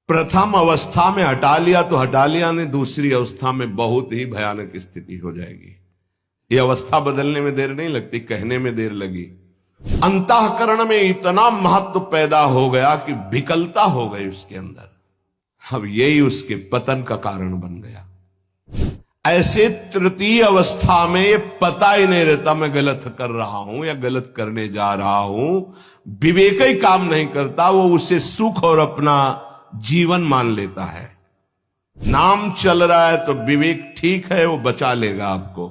प्रथम अवस्था में हटा लिया तो हटा लिया, नहीं दूसरी अवस्था में बहुत ही भयानक स्थिति हो जाएगी। ये अवस्था बदलने में देर नहीं लगती, कहने में देर लगी। अंतःकरण में इतना महत्व पैदा हो गया कि विकलता हो गई उसके अंदर। अब यही उसके पतन का कारण बन गया। ऐसे तृतीय अवस्था में ये पता ही नहीं रहता मैं गलत कर रहा हूं या गलत करने जा रहा हूं, विवेक ही काम नहीं करता, वो उसे सुख और अपना जीवन मान लेता है। नाम चल रहा है तो विवेक ठीक है, वो बचा लेगा आपको।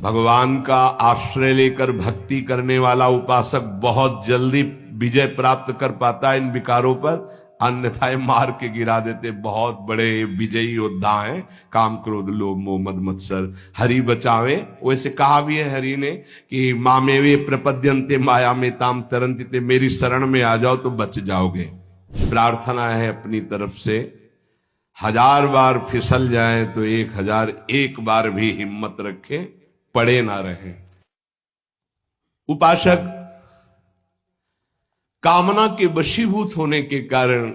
भगवान का आश्रय लेकर भक्ति करने वाला उपासक बहुत जल्दी विजय प्राप्त कर पाता है इन विकारों पर, अन्यथा मार के गिरा देते। बहुत बड़े विजयी योद्धा हैं, काम क्रोध लोभ मोह मद मत्सर, हरि बचावे। वैसे कहा भी है हरि ने कि मामेवे प्रपद्यन्ते माया में ताम तरन्ति, मेरी शरण में आ जाओ तो बच जाओगे। प्रार्थना है अपनी तरफ से, 1000 बार फिसल जाए तो 1001 बार भी हिम्मत रखे, पड़े ना रहे। उपासक कामना के वशीभूत होने के कारण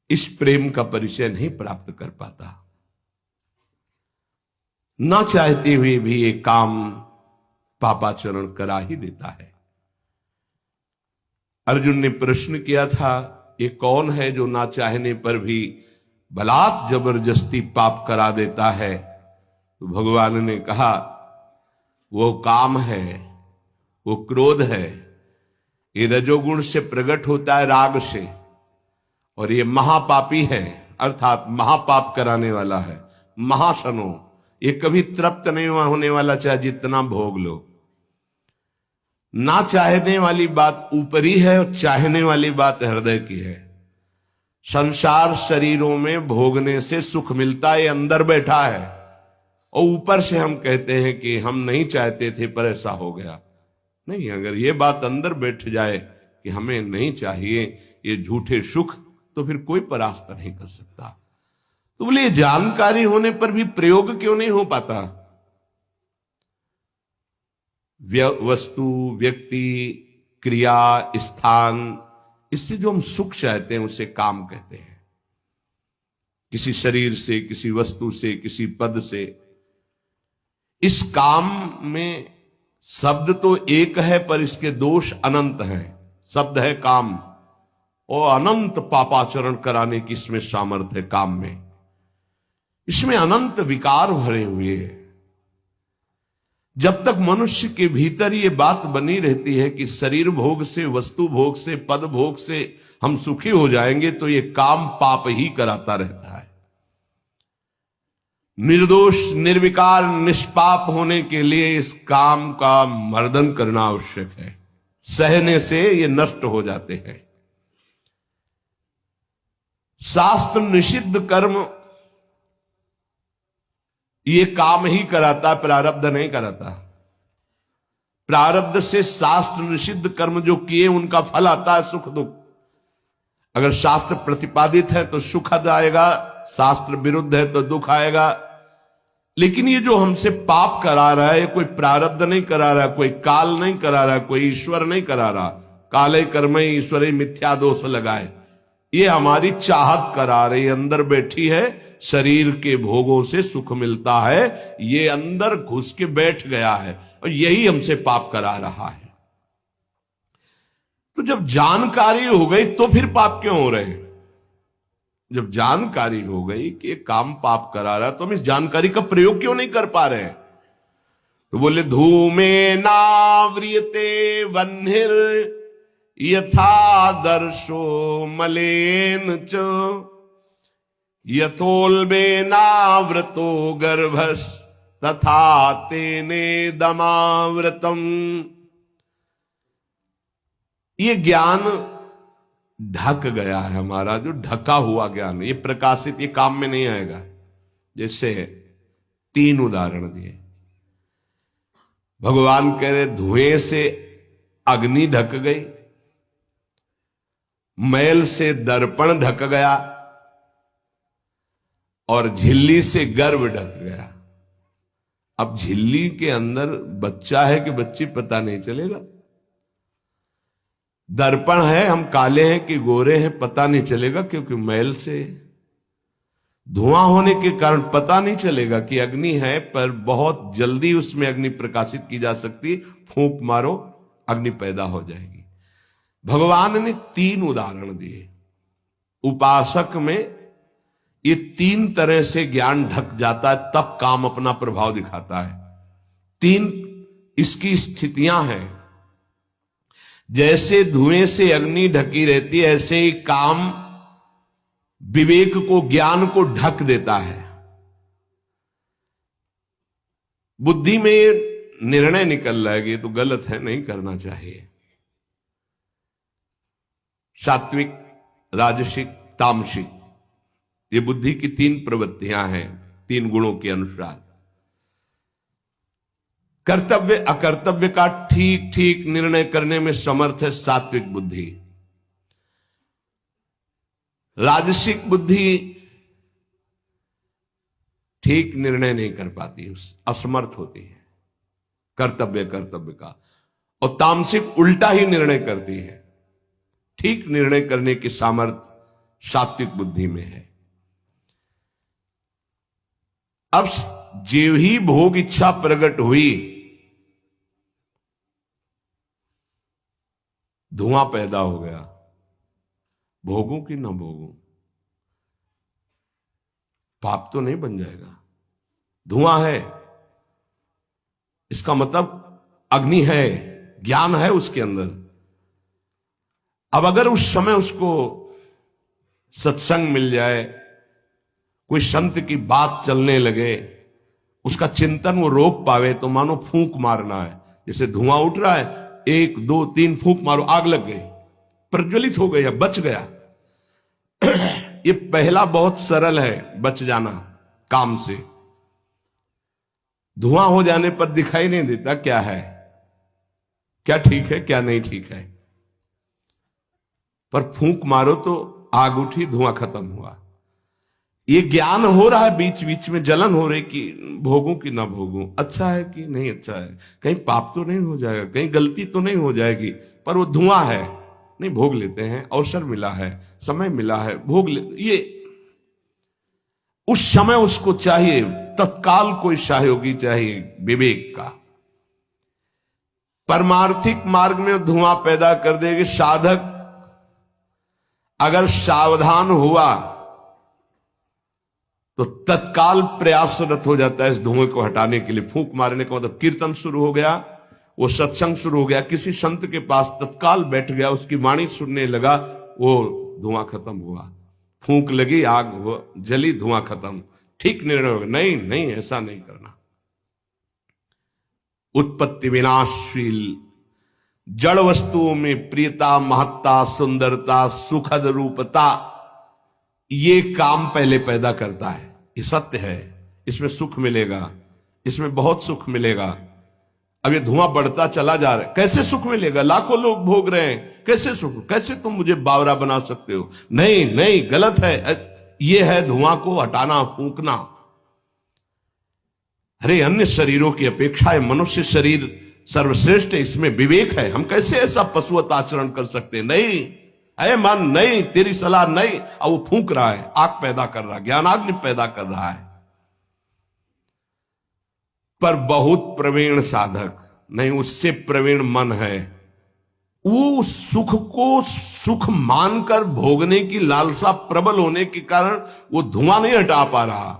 इस प्रेम का परिचय नहीं प्राप्त कर पाता। ना चाहते हुए भी ये काम पापाचरण करा ही देता है। अर्जुन ने प्रश्न किया था, ये कौन है जो ना चाहने पर भी बलात् जबरदस्ती पाप करा देता है? तो भगवान ने कहा, वो काम है, वो क्रोध है। ये रजोगुण से प्रकट होता है, राग से, और ये महापापी है, अर्थात महापाप कराने वाला है, महाशनो। ये कभी तृप्त नहीं होने वाला, चाहे जितना भोग लो। ना चाहने वाली बात ऊपरी है और चाहने वाली बात हृदय की है। संसार शरीरों में भोगने से सुख मिलता है, अंदर बैठा है, और ऊपर से हम कहते हैं कि हम नहीं चाहते थे पर ऐसा हो गया। नहीं, अगर ये बात अंदर बैठ जाए कि हमें नहीं चाहिए ये झूठे सुख, तो फिर कोई परास्त नहीं कर सकता। तो बोले जानकारी होने पर भी प्रयोग क्यों नहीं हो पाता? वस्तु, व्यक्ति, क्रिया, स्थान, इससे जो हम सुख चाहते हैं उसे काम कहते हैं। किसी शरीर से, किसी वस्तु से, किसी पद से। इस काम में शब्द तो एक है पर इसके दोष अनंत हैं। शब्द है काम, और अनंत पापाचरण कराने की इसमें सामर्थ्य है। काम में इसमें अनंत विकार भरे हुए हैं। जब तक मनुष्य के भीतर ये बात बनी रहती है कि शरीर भोग से, वस्तु भोग से, पद भोग से हम सुखी हो जाएंगे, तो ये काम पाप ही कराता रहता है। निर्दोष, निर्विकार, निष्पाप होने के लिए इस काम का मर्दन करना आवश्यक है। सहने से ये नष्ट हो जाते हैं। शास्त्र निषिद्ध कर्म ये काम ही कराता, प्रारब्ध नहीं कराता। प्रारब्ध से शास्त्र निषिद्ध कर्म जो किए उनका फल आता है सुख दुख। अगर शास्त्र प्रतिपादित है तो सुखद आएगा, शास्त्र विरुद्ध है तो दुख आएगा। लेकिन ये जो हमसे पाप करा रहा है, ये कोई प्रारब्ध नहीं करा रहा, कोई काल नहीं करा रहा, कोई ईश्वर नहीं करा रहा। काले कर्म ईश्वरे मिथ्या दोष लगाए, ये हमारी चाहत करा रही, अंदर बैठी है। शरीर के भोगों से सुख मिलता है, ये अंदर घुस के बैठ गया है, और यही हमसे पाप करा रहा है। तो जब जानकारी हो गई तो फिर पाप क्यों हो रहे हैं? जब जानकारी हो गई कि ये काम पाप करा रहा है, तो हम इस जानकारी का प्रयोग क्यों नहीं कर पा रहे हैं? तो बोले, धूमे नाव्रियते वह्निर यथा दर्शो मलेन च यथोल्बेनावृतो गर्भस तथा तेने दमावृतम। ये ज्ञान ढक गया है हमारा, जो ढका हुआ ज्ञान, ये प्रकाशित, ये काम में नहीं आएगा। जैसे 3 उदाहरण दिए। भगवान कह रहे धुएं से अग्नि ढक गई, मैल से दर्पण ढक गया, और झिल्ली से गर्भ ढक गया। अब झिल्ली के अंदर बच्चा है कि बच्ची पता नहीं चलेगा। दर्पण है, हम काले हैं कि गोरे हैं पता नहीं चलेगा, क्योंकि मैल से धुआं होने के कारण पता नहीं चलेगा कि अग्नि है, पर बहुत जल्दी उसमें अग्नि प्रकाशित की जा सकती, फूंक मारो अग्नि पैदा हो जाएगी। भगवान ने 3 उदाहरण दिए। उपासक में ये 3 तरह से ज्ञान ढक जाता है, तब काम अपना प्रभाव दिखाता है। 3 इसकी स्थितियां हैं। जैसे धुएं से अग्नि ढकी रहती है, ऐसे ही काम विवेक को, ज्ञान को ढक देता है। बुद्धि में निर्णय निकल रहा है कि ये तो गलत है, नहीं करना चाहिए। सात्विक, राजसिक, तामसिक, ये बुद्धि की 3 प्रवृत्तियां हैं, 3 गुणों के अनुसार। कर्तव्य अकर्तव्य का ठीक ठीक निर्णय करने में समर्थ है सात्विक बुद्धि। राजसिक बुद्धि ठीक निर्णय नहीं कर पाती, असमर्थ होती है कर्तव्य का। और तामसिक उल्टा ही निर्णय करती है। ठीक निर्णय करने की सामर्थ्य सात्विक बुद्धि में है। अब जो ही भोग इच्छा प्रकट हुई, धुआं पैदा हो गया। भोगों की ना भोगों, पाप तो नहीं बन जाएगा। धुआं है, इसका मतलब अग्नि है, ज्ञान है उसके अंदर। अब अगर उस समय उसको सत्संग मिल जाए, कोई संत की बात चलने लगे, उसका चिंतन वो रोक पावे, तो मानो फूंक मारना है। जैसे धुआं उठ रहा है, 1 2 3 फूंक मारो, आग लग गई, प्रज्वलित हो गया, बच गया। ये पहला बहुत सरल है, बच जाना काम से। धुआं हो जाने पर दिखाई नहीं देता क्या है, क्या ठीक है क्या नहीं ठीक है, पर फूंक मारो तो आग उठी, धुआं खत्म हुआ। ये ज्ञान हो रहा है, बीच बीच में जलन हो रही कि भोगूं कि ना भोगूं, अच्छा है कि नहीं अच्छा है, कहीं पाप तो नहीं हो जाएगा, कहीं गलती तो नहीं हो जाएगी। पर वो धुआं है, नहीं भोग लेते हैं, अवसर मिला है, समय मिला है, भोग ले। ये उस समय उसको चाहिए, तत्काल कोई सहयोगी चाहिए विवेक का। परमार्थिक मार्ग में धुआं पैदा कर देगी। साधक अगर सावधान हुआ तो तत्काल प्रयासरत हो जाता है इस धुएं को हटाने के लिए। फूंक मारने का मतलब कीर्तन शुरू हो गया, वो सत्संग शुरू हो गया, किसी संत के पास तत्काल बैठ गया, उसकी वाणी सुनने लगा, वो धुआं खत्म हुआ। फूंक लगी, आग जली, धुआं खत्म। ठीक निर्णय होगा, नहीं नहीं ऐसा नहीं करना। उत्पत्ति विनाशशील जड़ वस्तुओं में प्रियता, महत्ता, सुंदरता, सुखद रूपता, ये काम पहले पैदा करता है। ये सत्य है, इसमें सुख मिलेगा, इसमें बहुत सुख मिलेगा। अब ये धुआं बढ़ता चला जा रहा है, कैसे सुख मिलेगा? लाखों लोग भोग रहे हैं, कैसे सुख? कैसे तुम मुझे बावरा बना सकते हो? नहीं नहीं, गलत है। ये है धुआं को हटाना, फूंकना। अरे अन्य शरीरों की अपेक्षा मनुष्य शरीर सर्वश्रेष्ठ है, इसमें विवेक है, हम कैसे ऐसा पशुवत आचरण कर सकते? नहीं, अरे मन नहीं, तेरी सलाह नहीं। अब वो फूंक रहा है, आग पैदा कर रहा है, ज्ञानाग्नि पैदा कर रहा है। पर बहुत प्रवीण साधक नहीं, उससे प्रवीण मन है, वो सुख को सुख मानकर भोगने की लालसा प्रबल होने के कारण वो धुआं नहीं हटा पा रहा,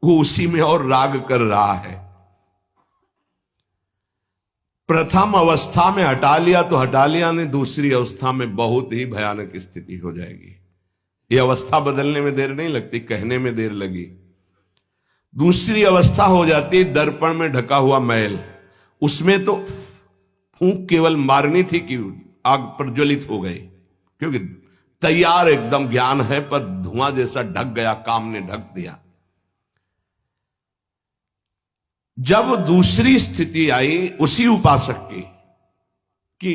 वो उसी में और राग कर रहा है। प्रथम अवस्था में हटा लिया तो हटा लिया, नहीं दूसरी अवस्था में बहुत ही भयानक स्थिति हो जाएगी। ये अवस्था बदलने में देर नहीं लगती, कहने में देर लगी। दूसरी अवस्था हो जाती दर्पण में ढका हुआ मैल। उसमें तो फूंक केवल मारनी थी कि आग प्रज्वलित हो गई, क्योंकि तैयार एकदम ज्ञान है, पर धुआं जैसा ढक गया, काम ने ढक दिया। जब दूसरी स्थिति आई उसी उपासक की कि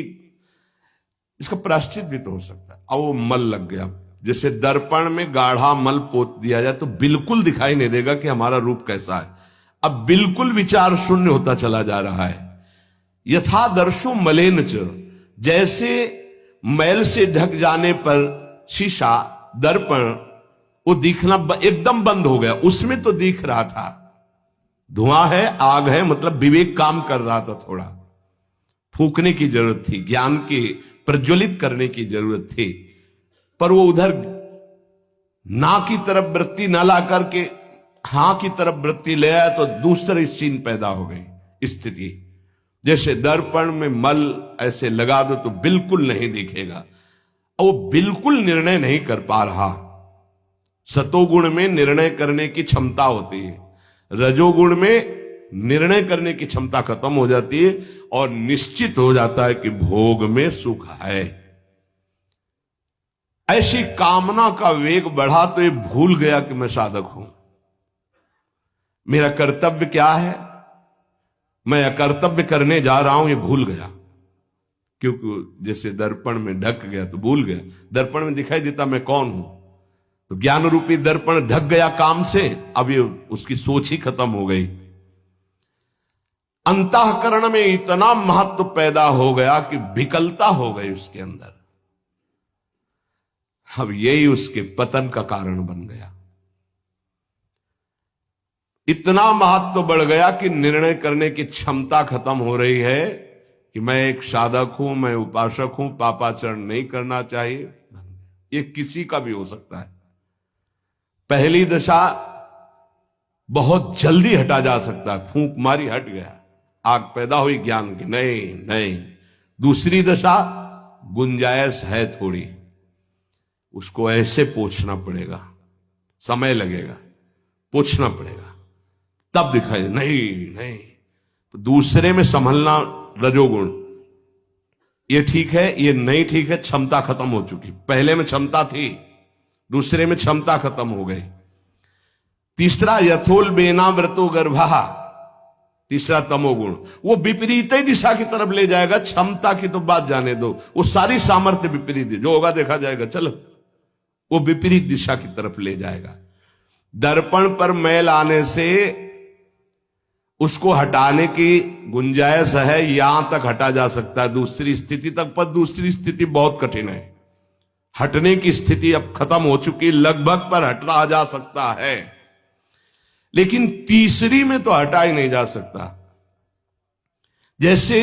इसका प्रायश्चित भी तो हो सकता है, अब वो मल लग गया। जैसे दर्पण में गाढ़ा मल पोत दिया जाए तो बिल्कुल दिखाई नहीं देगा कि हमारा रूप कैसा है। अब बिल्कुल विचार शून्य होता चला जा रहा है। यथा दर्शो मलेन च, जैसे मैल से ढक जाने पर शीशा, दर्पण, वो दिखना एकदम बंद हो गया। उसमें तो दिख रहा था, धुआं है, आग है, मतलब विवेक काम कर रहा था। थोड़ा फूकने की जरूरत थी, ज्ञान के प्रज्वलित करने की जरूरत थी, पर वो उधर ना की तरफ वृत्ति न ला करके हां की तरफ वृत्ति ले आया, तो दूसरी सीन पैदा हो गई स्थिति। जैसे दर्पण में मल ऐसे लगा दो तो बिल्कुल नहीं दिखेगा, वो बिल्कुल निर्णय नहीं कर पा रहा। सतोगुण में निर्णय करने की क्षमता होती है, रजोगुण में निर्णय करने की क्षमता खत्म हो जाती है और निश्चित हो जाता है कि भोग में सुख है। ऐसी कामना का वेग बढ़ा तो ये भूल गया कि मैं साधक हूं, मेरा कर्तव्य क्या है, मैं अकर्तव्य करने जा रहा हूं, ये भूल गया। क्योंकि जैसे दर्पण में ढक गया तो भूल गया, दर्पण में दिखाई देता मैं कौन हूं, तो ज्ञान रूपी दर्पण ढक गया काम से, अब ये उसकी सोच ही खत्म हो गई। अंतःकरण में इतना महत्व पैदा हो गया कि विकलता हो गई उसके अंदर। अब यही उसके पतन का कारण बन गया। इतना महत्व बढ़ गया कि निर्णय करने की क्षमता खत्म हो रही है कि मैं एक साधक हूं, मैं उपासक हूं, पापाचरण नहीं करना चाहिए। ये किसी का भी हो सकता है। पहली दशा बहुत जल्दी हटा जा सकता है, फूंक मारी हट गया, आग पैदा हुई ज्ञान की, नहीं नहीं। दूसरी दशा गुंजाइश है थोड़ी, उसको ऐसे पोंछना पड़ेगा, समय लगेगा, पोंछना पड़ेगा, तब दिखाई दे, नहीं नहीं। तो दूसरे में संभलना रजोगुण, ये ठीक है, ये नहीं ठीक है, क्षमता खत्म हो चुकी। पहले में क्षमता थी, दूसरे में क्षमता खत्म हो गई। तीसरा यथोल बेना व्रतो गर्भा, तीसरा तमोगुण, वो विपरीत ही दिशा की तरफ ले जाएगा। क्षमता की तो बात जाने दो, वो सारी सामर्थ्य विपरीत है, जो होगा देखा जाएगा, चलो, वो विपरीत दिशा की तरफ ले जाएगा। दर्पण पर मैल आने से उसको हटाने की गुंजाइश है, यहां तक हटा जा सकता है, दूसरी स्थिति तक, पर दूसरी स्थिति बहुत कठिन है। हटने की स्थिति अब खत्म हो चुकी, लगभग पर हटा जा सकता है, लेकिन तीसरी में तो हटा ही नहीं जा सकता। जैसे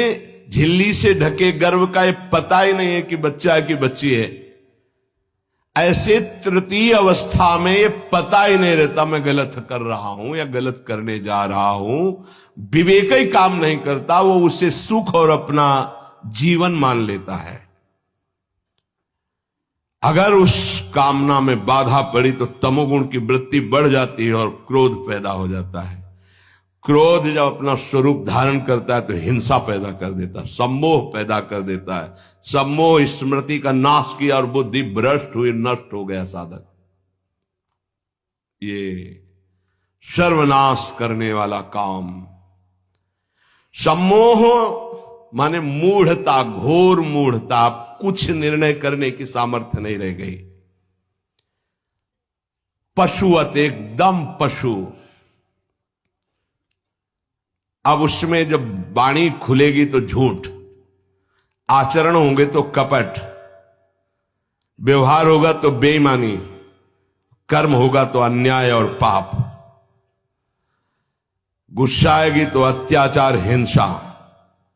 झिल्ली से ढके गर्भ का ये पता ही नहीं है कि बच्चा है कि बच्ची है, ऐसे तृतीय अवस्था में ये पता ही नहीं रहता मैं गलत कर रहा हूं या गलत करने जा रहा हूं। विवेक ही काम नहीं करता, वो उसे सुख और अपना जीवन मान लेता है। अगर उस कामना में बाधा पड़ी तो तमोगुण की वृत्ति बढ़ जाती है और क्रोध पैदा हो जाता है। क्रोध जब अपना स्वरूप धारण करता है तो हिंसा पैदा कर देता है, सम्मोह पैदा कर देता है। सम्मोह स्मृति का नाश किया और बुद्धि भ्रष्ट हुई, नष्ट हो गया साधक। ये सर्वनाश करने वाला काम। सम्मोह माने मूढ़ता, घोर मूढ़ता, कुछ निर्णय करने की सामर्थ्य नहीं रह गई। पशुवत, एकदम पशु। अब उसमें जब वाणी खुलेगी तो झूठ, आचरण होंगे तो कपट, व्यवहार होगा तो बेईमानी, कर्म होगा तो अन्याय और पाप, गुस्सा आएगी तो अत्याचार, हिंसा,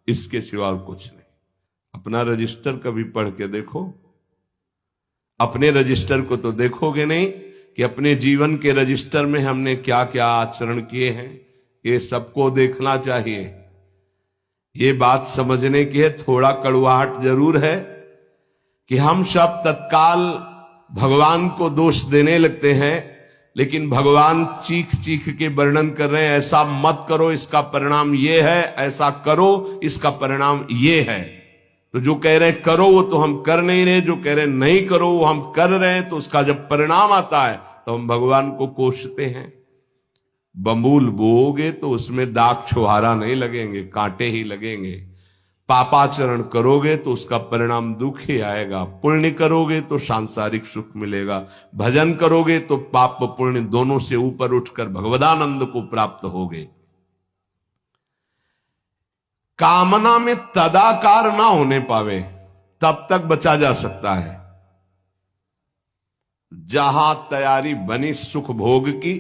इसके सिवा और कुछ नहीं। अपना रजिस्टर कभी पढ़ के देखो, अपने रजिस्टर को तो देखोगे नहीं कि अपने जीवन के रजिस्टर में हमने क्या क्या आचरण किए हैं। ये सबको देखना चाहिए। ये बात समझने की है, थोड़ा कड़वाहट जरूर है कि हम सब तत्काल भगवान को दोष देने लगते हैं, लेकिन भगवान चीख चीख के वर्णन कर रहे हैं, ऐसा मत करो इसका परिणाम ये है, ऐसा करो इसका परिणाम ये है। तो जो कह रहे हैं करो वो तो हम कर नहीं रहे, जो कह रहे हैं नहीं करो वो हम कर रहे हैं। तो उसका जब परिणाम आता है तो हम भगवान को कोसते हैं। बंबूल बोओगे तो उसमें दाग छुहारा नहीं लगेंगे, कांटे ही लगेंगे। पापाचरण करोगे तो उसका परिणाम दुख ही आएगा। पुण्य करोगे तो सांसारिक सुख मिलेगा, भजन करोगे तो पाप पुण्य दोनों से ऊपर उठकर भगवदानंद को प्राप्त होगे। कामना में तदाकार ना होने पावे, तब तक बचा जा सकता है जहां तैयारी बनी सुख भोग की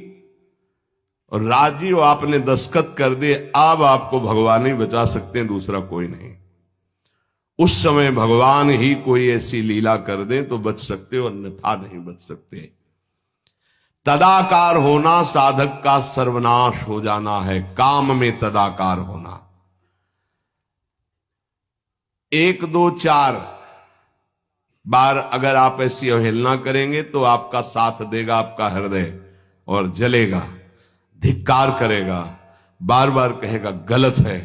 और राजीव आपने दस्तखत कर दिए, अब आपको भगवान ही बचा सकते हैं, दूसरा कोई नहीं। उस समय भगवान ही कोई ऐसी लीला कर दे तो बच सकते हो, अन्यथा नहीं बच सकते। तदाकार होना साधक का सर्वनाश हो जाना है, काम में तदाकार होना। 1 2 4 बार अगर आप ऐसी अवहेलना करेंगे तो आपका साथ देगा आपका हृदय और जलेगा, धिक्कार करेगा, बार बार कहेगा गलत है,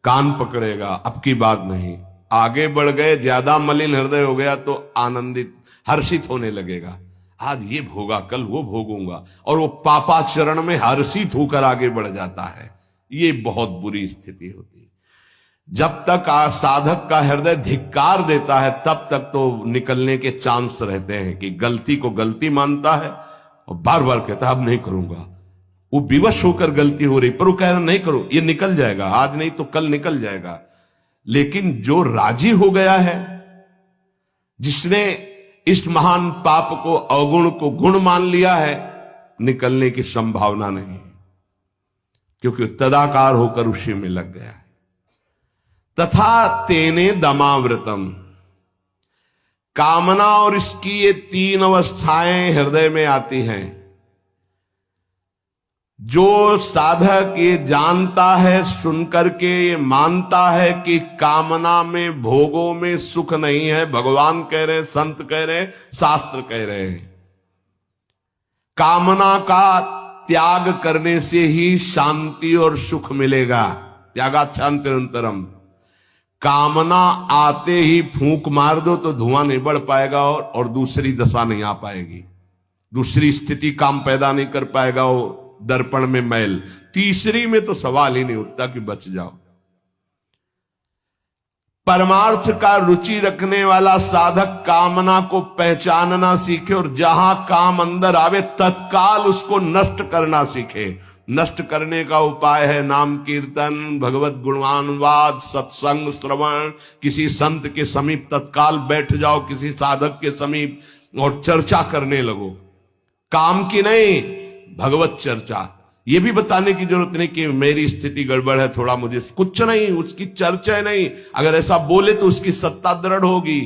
कान पकड़ेगा, अब की बात नहीं। आगे बढ़ गए, ज्यादा मलिन हृदय हो गया तो आनंदित हर्षित होने लगेगा, आज ये भोगा कल वो भोगूंगा, और वो पापाचरण में हर्षित होकर आगे बढ़ जाता है। ये बहुत बुरी स्थिति होती है। जब तक साधक का हृदय धिक्कार देता है तब तक तो निकलने के चांस रहते हैं कि गलती को गलती मानता है और बार बार कहता है अब नहीं करूंगा। वो विवश होकर गलती हो रही पर वो कह रहा नहीं करो, ये निकल जाएगा, आज नहीं तो कल निकल जाएगा। लेकिन जो राजी हो गया है, जिसने इस महान पाप को अवगुण को गुण मान लिया है, निकलने की संभावना नहीं, क्योंकि तदाकार होकर उसी में लग गया है। तथा तेने दमावृतम, कामना और इसकी ये 3 अवस्थाएं हृदय में आती हैं। जो साधक ये जानता है, सुनकर के ये मानता है कि कामना में भोगों में सुख नहीं है, भगवान कह रहे हैं, संत कह रहे हैं, शास्त्र कह रहे हैं, कामना का त्याग करने से ही शांति और सुख मिलेगा। त्यागाच्छांतिरंतरम, कामना आते ही फूंक मार दो तो धुआं नहीं बढ़ पाएगा और दूसरी दशा नहीं आ पाएगी, दूसरी स्थिति काम पैदा नहीं कर पाएगा, वो दर्पण में मैल, तीसरी में तो सवाल ही नहीं उठता कि बच जाओ। परमार्थ का रुचि रखने वाला साधक कामना को पहचानना सीखे और जहां काम अंदर आवे तत्काल उसको नष्ट करना सीखे। नष्ट करने का उपाय है नाम कीर्तन, भगवत गुणवानवाद, सत्संग, श्रवण। किसी संत के समीप तत्काल बैठ जाओ, किसी साधक के समीप, और चर्चा करने लगो, काम की नहीं, भगवत चर्चा। ये भी बताने की जरूरत नहीं कि मेरी स्थिति गड़बड़ है, थोड़ा मुझे, कुछ नहीं, उसकी चर्चा नहीं। अगर ऐसा बोले तो उसकी सत्ता दृढ़ होगी।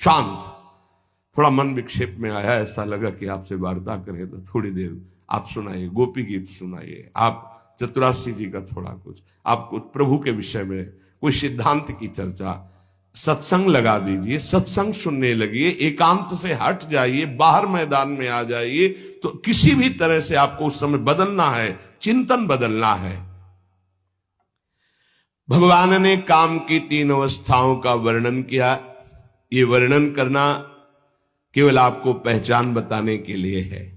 शांत, थोड़ा मन विक्षेप में आया, ऐसा लगा कि आपसे वार्ता करें तो थोड़ी देर आप सुनाइए, गोपी गीत सुनाइए, आप चतुराशी जी का थोड़ा कुछ, आप कुछ प्रभु के विषय में कोई सिद्धांत की चर्चा, सत्संग लगा दीजिए, सत्संग सुनने लगिए, एकांत से हट जाइए, बाहर मैदान में आ जाइए। तो किसी भी तरह से आपको उस समय बदलना है, चिंतन बदलना है। भगवान ने काम की 3 अवस्थाओं का वर्णन किया। ये वर्णन करना केवल आपको पहचान बताने के लिए है।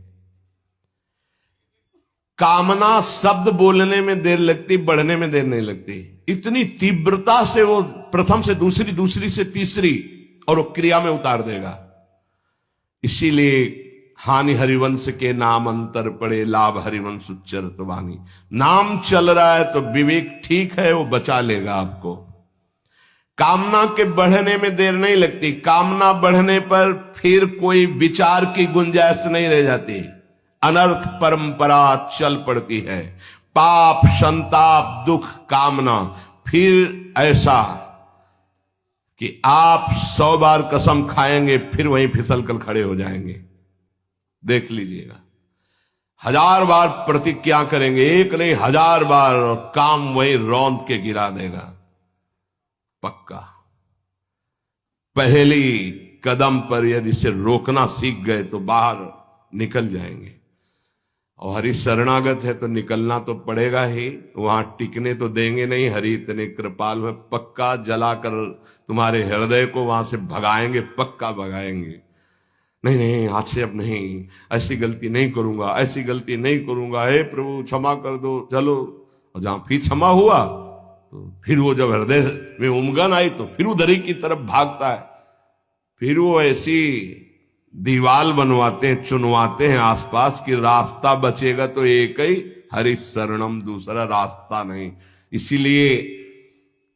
कामना शब्द बोलने में देर लगती, बढ़ने में देर नहीं लगती। इतनी तीव्रता से वो प्रथम से दूसरी, दूसरी से तीसरी, और वो क्रिया में उतार देगा। इसीलिए हानि हरिवंश के नाम अंतर पड़े, लाभ हरिवंश उच्चरत वाणी। नाम चल रहा है तो विवेक ठीक है, वो बचा लेगा आपको। कामना के बढ़ने में देर नहीं लगती। कामना बढ़ने पर फिर कोई विचार की गुंजाइश नहीं रह जाती, अनर्थ परंपरा चल पड़ती है। पाप, संताप, दुख, कामना, फिर ऐसा कि आप 100 बार कसम खाएंगे फिर वहीं फिसल कर खड़े हो जाएंगे। देख लीजिएगा, 1000 बार प्रतिज्ञा करेंगे, एक नहीं 1000 बार, और काम वहीं रौंद के गिरा देगा, पक्का। पहली कदम पर यदि से रोकना सीख गए तो बाहर निकल जाएंगे। और हरि शरणागत है तो निकलना तो पड़ेगा ही, वहां टिकने तो देंगे नहीं। हरि इतने कृपाल है, पक्का जलाकर तुम्हारे हृदय को वहां से भगाएंगे, पक्का भगाएंगे। नहीं नहीं, आज से अब नहीं, ऐसी गलती नहीं करूंगा, ऐसी गलती नहीं करूंगा, हे प्रभु क्षमा कर दो, चलो। और जहां फिर क्षमा हुआ तो फिर वो जब हृदय में उमगन आई तो फिर उधर ही की तरफ भागता है। फिर वो ऐसी दीवाल बनवाते हैं, चुनवाते हैं आसपास कि रास्ता बचेगा तो एक ही, हरि शरणम, दूसरा रास्ता नहीं। इसीलिए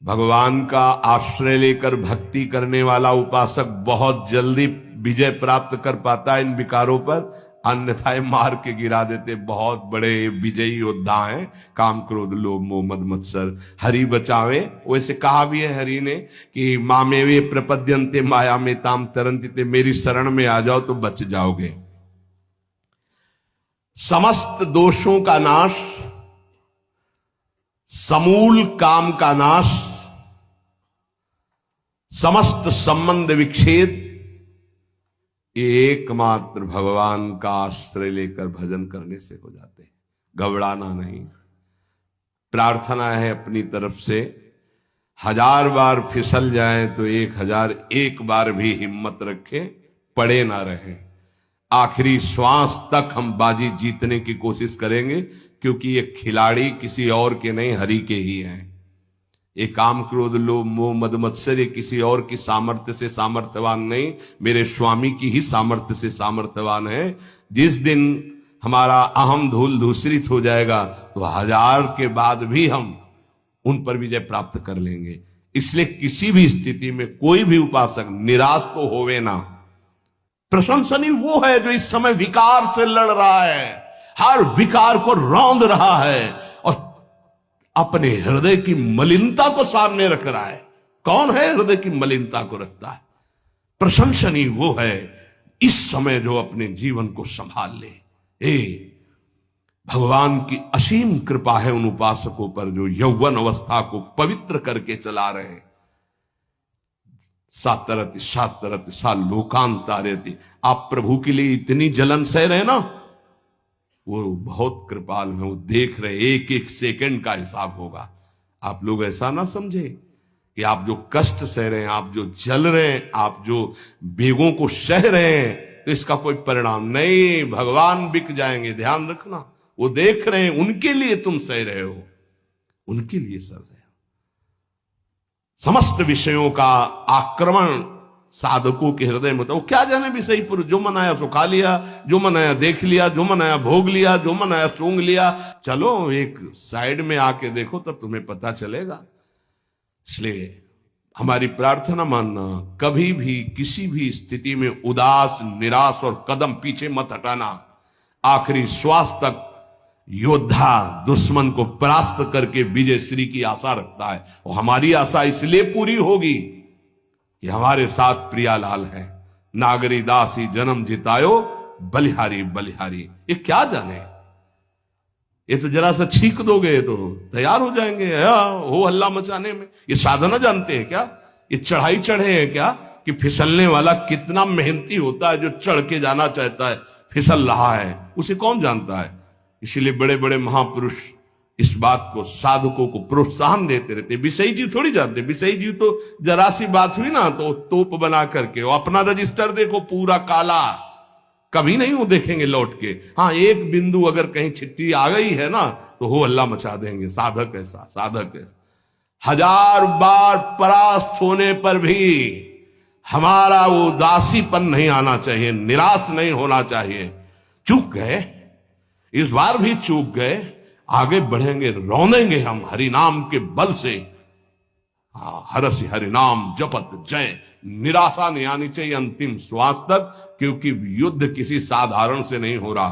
भगवान का आश्रय लेकर भक्ति करने वाला उपासक बहुत जल्दी विजय प्राप्त कर पाता है इन विकारों पर, अन्यथा ये मार के गिरा देते। बहुत बड़े विजयी योद्धा हैं, काम क्रोध लोभ मोह मद मत्सर, हरि बचावे। वैसे कहा भी है हरि ने कि मामेवे प्रपद्यन्ते माया में ताम तरन्ति, मेरी शरण में आ जाओ तो बच जाओगे। समस्त दोषों का नाश, समूल काम का नाश, समस्त संबंध विच्छेद, एकमात्र भगवान का आश्रय लेकर भजन करने से हो जाते हैं। घबराना नहीं। प्रार्थना है अपनी तरफ से, 1000 बार फिसल जाए तो 1001 बार भी हिम्मत रखें, पड़े ना रहें। आखिरी श्वास तक हम बाजी जीतने की कोशिश करेंगे, क्योंकि ये खिलाड़ी किसी और के नहीं, हरि के ही हैं। ये काम क्रोध लोभ मोह मद मत्सर किसी और की सामर्थ्य से सामर्थ्यवान नहीं, मेरे स्वामी की ही सामर्थ्य से सामर्थ्यवान है। जिस दिन हमारा अहम धूल धूसरित हो जाएगा तो 1000 के बाद भी हम उन पर विजय प्राप्त कर लेंगे। इसलिए किसी भी स्थिति में कोई भी उपासक निराश तो होवे ना। प्रशंसनीय वो है जो इस समय विकार से लड़ रहा है, हर विकार को रौंद रहा है और अपने हृदय की मलिनता को सामने रख रहा है। कौन है हृदय की मलिनता को रखता है? प्रशंसनीय वो है इस समय जो अपने जीवन को संभाल ले। भगवान की असीम कृपा है उन उपासकों पर जो यौवन अवस्था को पवित्र करके चला रहे हैं। सातरति सातरति सा लोकांतारति। आप प्रभु के लिए इतनी जलन सह रहे ना, वो बहुत कृपाल है, वो देख रहे, एक एक सेकंड का हिसाब होगा। आप लोग ऐसा ना समझे कि आप जो कष्ट सह रहे हैं, आप जो जल रहे हैं, आप जो बेगों को सह रहे हैं, तो इसका कोई परिणाम नहीं। भगवान बिक जाएंगे, ध्यान रखना। वो देख रहे हैं, उनके लिए तुम सह रहे हो, उनके लिए सह रहे हो। समस्त विषयों का आक्रमण साधकों के हृदय में, तो वो क्या जाने विषय पुरुष, जो मनाया सो खा लिया, जो मनाया देख लिया, जो मनाया भोग लिया, जो मनाया सूंघ लिया। चलो एक साइड में आके देखो तब तुम्हें पता चलेगा। इसलिए हमारी प्रार्थना मानना, कभी भी किसी भी स्थिति में उदास निराश और कदम पीछे मत हटाना। आखिरी श्वास तक योद्धा दुश्मन को परास्त करके विजय श्री की आशा रखता है, और हमारी आशा इसलिए पूरी होगी कि हमारे साथ प्रियालाल है। नागरी दासी जन्म जितायो, बलिहारी बलिहारी। ये क्या जाने, ये तो जरा सा छींक दोगे तो तैयार हो जाएंगे हो हल्ला मचाने में। ये साधना जानते हैं क्या? ये चढ़ाई चढ़े हैं क्या कि फिसलने वाला कितना मेहनती होता है? जो चढ़ के जाना चाहता है फिसल रहा है, उसे कौन जानता है? इसीलिए बड़े बड़े महापुरुष इस बात को, साधकों को प्रोत्साहन देते रहते। विषयी जी थोड़ी जानते, विषयी जी तो जरा सी बात हुई ना तो तोप बना करके, वो अपना रजिस्टर देखो पूरा काला, कभी नहीं वो देखेंगे लौट के। हाँ, एक बिंदु अगर कहीं चिट्ठी आ गई है ना तो हो हल्ला मचा देंगे। साधक ऐसा, साधक है। 1000 बार परास्त होने पर भी हमारा वो उदासीपन नहीं आना चाहिए, निराश नहीं होना चाहिए। चूक गए, इस बार भी चूक गए, आगे बढ़ेंगे, रौंदेंगे हम हरि नाम के बल से। हरसि हरि नाम जपत जय। निराशा नहीं आनी चाहिए अंतिम श्वास तक, क्योंकि युद्ध किसी साधारण से नहीं हो रहा।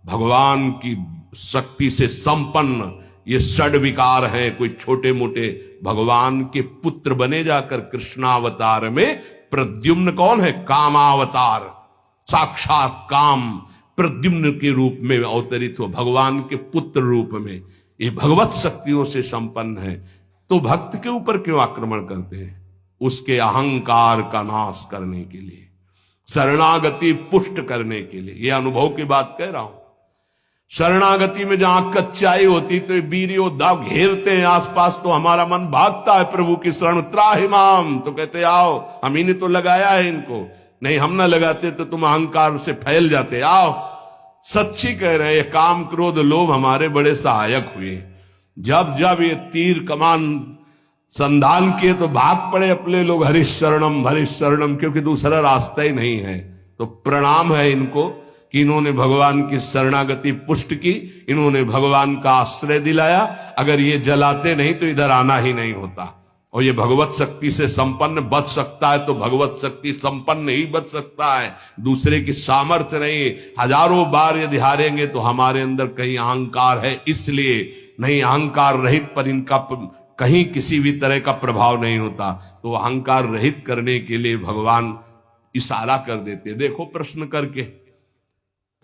भगवान की शक्ति से संपन्न ये षड विकार हैं, कोई छोटे मोटे। भगवान के पुत्र बने जाकर कृष्णावतार में प्रद्युम्न कौन है? कामावतार, साक्षात काम प्रद्युम्न के रूप में अवतरित हो, भगवान के पुत्र रूप में। ये भगवत शक्तियों से संपन्न है, तो भक्त के ऊपर क्यों आक्रमण करते हैं? उसके अहंकार का नाश करने के लिए, शरणागति पुष्ट करने के लिए। ये अनुभव की बात कह रहा हूं। शरणागति में जहां कच्चाई होती तो वीर योद्धा घेरते हैं आसपास, तो हमारा मन भागता है प्रभु की शरण। त्राहिमाम, तो कहते आओ, हम ही ने तो लगाया है इनको, नहीं हम ना लगाते तो तुम अहंकार से फैल जाते। आओ, सच्ची कह रहे हैं, काम क्रोध लोभ हमारे बड़े सहायक हुए। जब जब ये तीर कमान संधान किए तो भाग पड़े अपने लोग, हरिश शरणम, क्योंकि दूसरा रास्ता ही नहीं है। तो प्रणाम है इनको कि इन्होंने भगवान की शरणागति पुष्ट की, इन्होंने भगवान का आश्रय दिलाया। अगर ये जलाते नहीं तो इधर आना ही नहीं होता। और ये भगवत शक्ति से संपन्न बच सकता है तो भगवत शक्ति संपन्न ही बच सकता है, दूसरे की सामर्थ्य नहीं। हजारों बार यदि हारेंगे तो हमारे अंदर कहीं अहंकार है, इसलिए नहीं। अहंकार रहित पर इनका कहीं किसी भी तरह का प्रभाव नहीं होता। तो अहंकार रहित करने के लिए भगवान इशारा कर देते, देखो प्रश्न करके।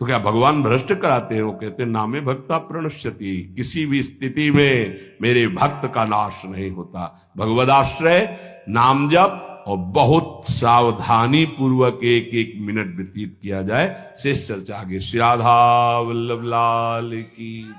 तो क्या भगवान भ्रष्ट कराते हैं? वो कहते नामे भक्ता प्रणश्यति, किसी भी स्थिति में मेरे भक्त का नाश नहीं होता। भगवदाश्रय, नाम जप और बहुत सावधानी पूर्वक एक एक मिनट व्यतीत किया जाए। शेष चर्चा आगे। श्री राधा वल्लभ लाल की।